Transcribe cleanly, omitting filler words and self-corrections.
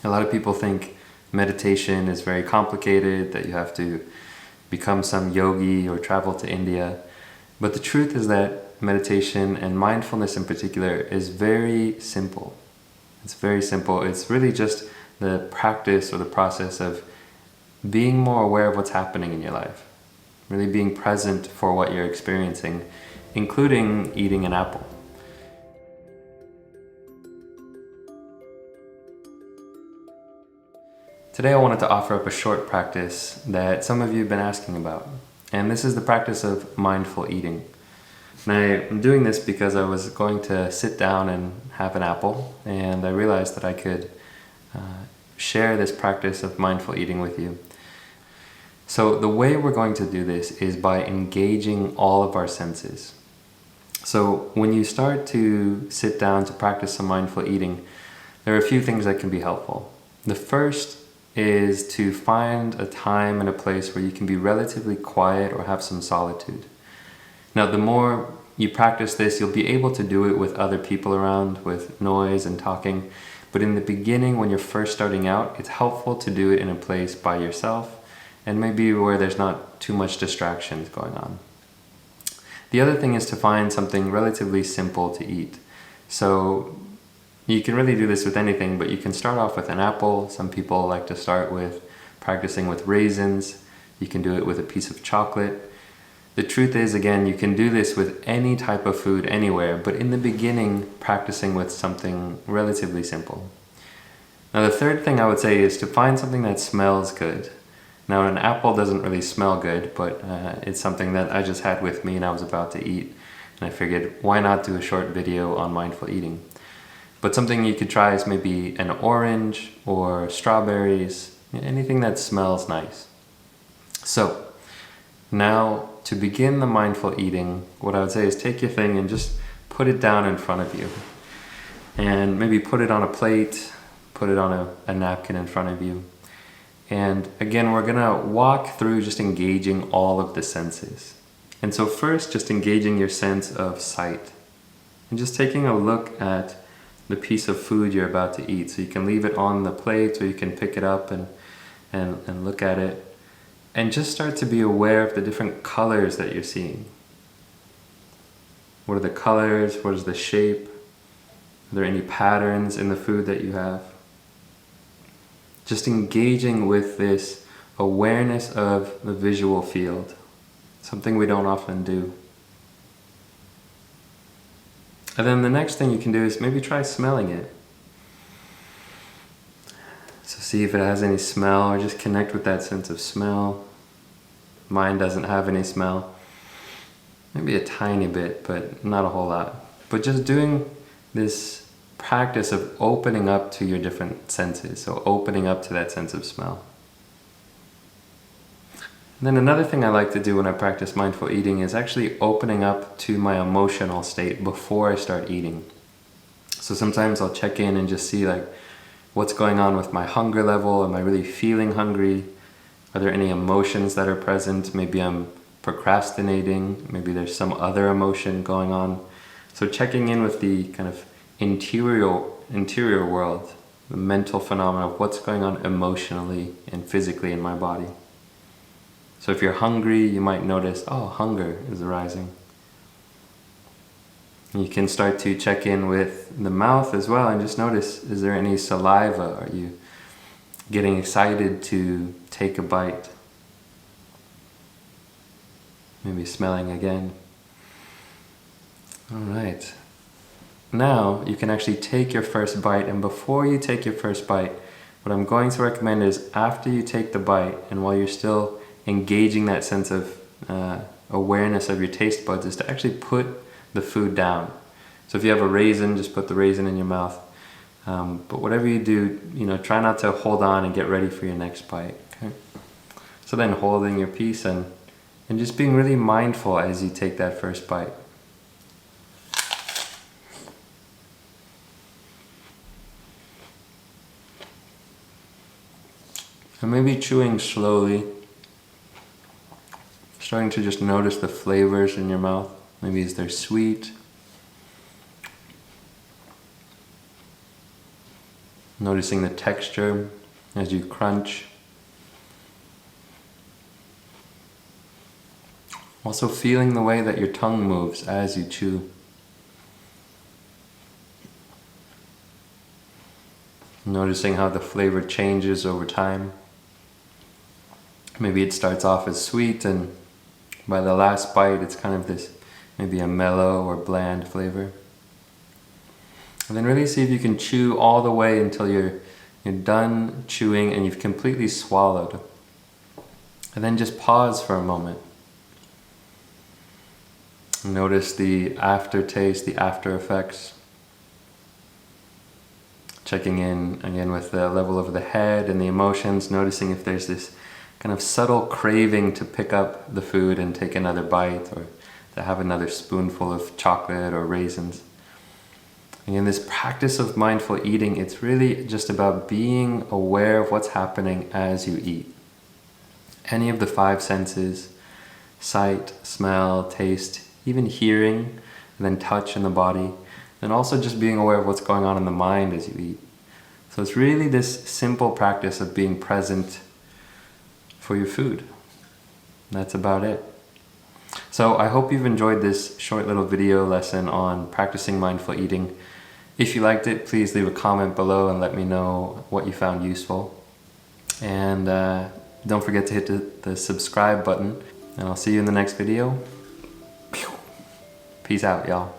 A lot of people think meditation is very complicated, that you have to become some yogi or travel to India. But the truth is that meditation and mindfulness in particular is very simple. It's very simple. It's really just the practice or the process of being more aware of what's happening in your life. Really being present for what you're experiencing, including eating an apple. Today I wanted to offer up a short practice that some of you have been asking about. And this is the practice of mindful eating. And I'm doing this because I was going to sit down and have an apple, and I realized that I could share this practice of mindful eating with you. So the way we're going to do this is by engaging all of our senses. So when you start to sit down to practice some mindful eating, there are a few things that can be helpful. The first is to find a time and a place where you can be relatively quiet or have some solitude. Now, the more you practice this, you'll be able to do it with other people around, with noise and talking. But in the beginning, when you're first starting out, it's helpful to do it in a place by yourself and maybe where there's not too much distractions going on. The other thing is to find something relatively simple to eat. So you can really do this with anything, but you can start off with an apple. Some people like to start with practicing with raisins. You can do it with a piece of chocolate. The truth is, again, you can do this with any type of food anywhere, but in the beginning, practicing with something relatively simple. Now, the third thing I would say is to find something that smells good. Now, an apple doesn't really smell good, but it's something that I just had with me and I was about to eat. And I figured, why not do a short video on mindful eating? But something you could try is maybe an orange or strawberries, anything that smells nice. So now to begin the mindful eating, what I would say is take your thing and just put it down in front of you. And maybe put it on a plate, put it on a napkin in front of you. And again, we're gonna walk through just engaging all of the senses. And so first, just engaging your sense of sight. And just taking a look at the piece of food you're about to eat. So you can leave it on the plate or you can pick it up and look at it. And just start to be aware of the different colors that you're seeing. What are the colors? What is the shape? Are there any patterns in the food that you have? Just engaging with this awareness of the visual field. Something we don't often do. And then the next thing you can do is maybe try smelling it. So see if it has any smell, or just connect with that sense of smell. Mine doesn't have any smell. Maybe a tiny bit, but not a whole lot. But just doing this practice of opening up to your different senses. So opening up to that sense of smell. And then another thing I like to do when I practice mindful eating is actually opening up to my emotional state before I start eating. So sometimes I'll check in and just see like what's going on with my hunger level. Am I really feeling hungry? Are there any emotions that are present? Maybe I'm procrastinating. Maybe there's some other emotion going on. So checking in with the kind of interior world, the mental phenomena of what's going on emotionally and physically in my body. So if you're hungry, you might notice, oh, hunger is arising. You can start to check in with the mouth as well and just notice, is there any saliva? Are you getting excited to take a bite? Maybe smelling again. All right. Now you can actually take your first bite, and before you take your first bite, what I'm going to recommend is after you take the bite and while you're still engaging that sense of awareness of your taste buds, is to actually put the food down. So if you have a raisin, just put the raisin in your mouth. But whatever you do, try not to hold on and get ready for your next bite. Okay? So then holding your piece and just being really mindful as you take that first bite. And maybe chewing slowly. Starting to just notice the flavors in your mouth. Maybe is there sweet? Noticing the texture as you crunch. Also feeling the way that your tongue moves as you chew. Noticing how the flavor changes over time. Maybe it starts off as sweet, and by the last bite it's kind of this, maybe a mellow or bland flavor. And then really see if you can chew all the way until you're done chewing and you've completely swallowed. And then just pause for a moment. Notice the aftertaste, the after effects. Checking in again with the level of the head and the emotions, noticing if there's this kind of subtle craving to pick up the food and take another bite, or to have another spoonful of chocolate or raisins. Again, this practice of mindful eating, it's really just about being aware of what's happening as you eat. Any of the 5 senses, sight, smell, taste, even hearing, and then touch in the body, and also just being aware of what's going on in the mind as you eat. So it's really this simple practice of being present for your food. That's about it. So I hope you've enjoyed this short little video lesson on practicing mindful eating. If you liked it, please leave a comment below and let me know what you found useful. And don't forget to hit the subscribe button, and I'll see you in the next video. Peace out, y'all.